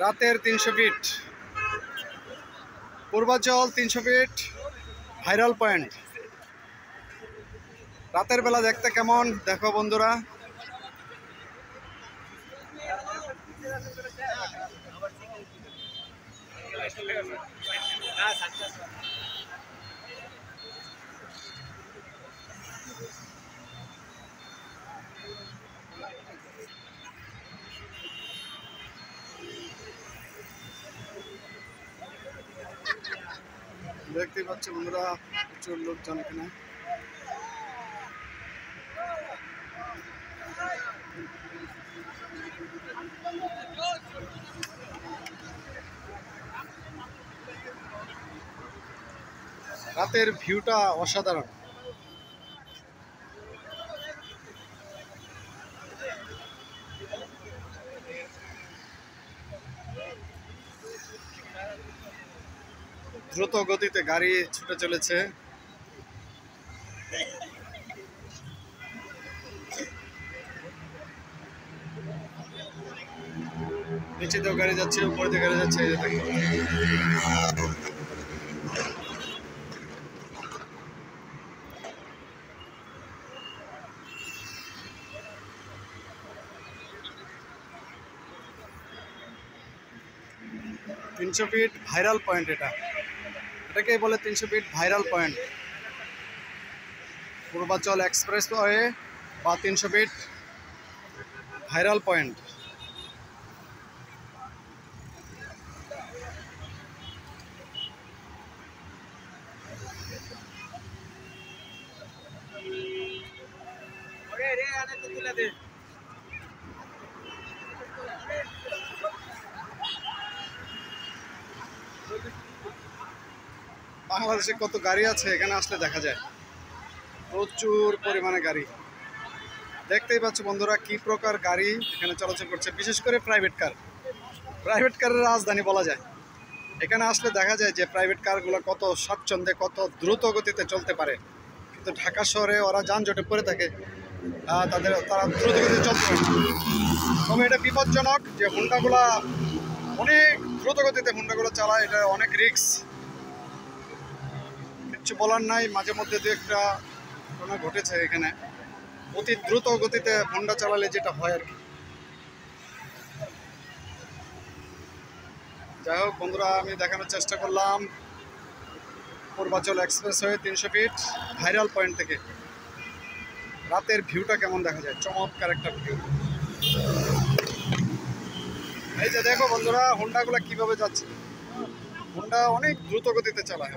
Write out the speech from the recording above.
রাতের 300 feet Purbachal 300 feet viral point. রাতের বেলা দেখতে কেমন দেখো বন্ধুরা। দেখতে পাচ্ছ বন্ধুরা প্রচুর লোকজন এখানে। রাতের ভিউটা অসাধারণ। দ্রুত গতিতে গাড়ি ছুটে চলেছে। নিচে তো গাড়ি যাচ্ছে, উপরে দিয়ে গাড়ি যাচ্ছে। 300 ফিট ভাইরাল পয়েন্ট। এটাকেই বলে 300 feet viral point. Purbachal expressway বা 300 ফিট ভাইরাল পয়েন্ট। বাংলাদেশে কত গাড়ি আছে এখানে আসলে দেখা যায়, প্রচুর পরিমাণে গাড়ি। দেখতেই পাচ্ছ বন্ধুরা কি প্রকার গাড়ি এখানে চলাচল করছে, বিশেষ করে প্রাইভেট কার। প্রাইভেট কারের রাজধানী বলা যায়। এখানে আসলে দেখা যায় যে প্রাইভেট কারগুলো কত স্বাচ্ছন্দ্যে কত দ্রুত গতিতে চলতে পারে, কিন্তু ঢাকা শহরে ওরা যানজটে পড়ে থাকে, তারা দ্রুত গতিতে চলতে পারে। তবে এটা বিপজ্জনক যে হুন্ডাগুলা অনেক দ্রুত গতিতে হুন্ডাগুলো চালায়, এটা অনেক রিস্ক। কিছু বলার নাই, মাঝে মধ্যে দু একটা ঘটনা ঘটেছে এখানে, অতি দ্রুত গতিতে হুন্ডা চালালে যেটা হয় আর কি। যাই হোক বন্ধুরা, আমি দেখানোর চেষ্টা করলাম Purbachal expressway 300 feet viral point থেকে রাতের ভিউটা কেমন দেখা যায়। চমৎকার একটা ভিউ। এই যে দেখো বন্ধুরা হুন্ডাগুলো কিভাবে যাচ্ছে। হুন্ডা অনেক দ্রুত গতিতে চালায়।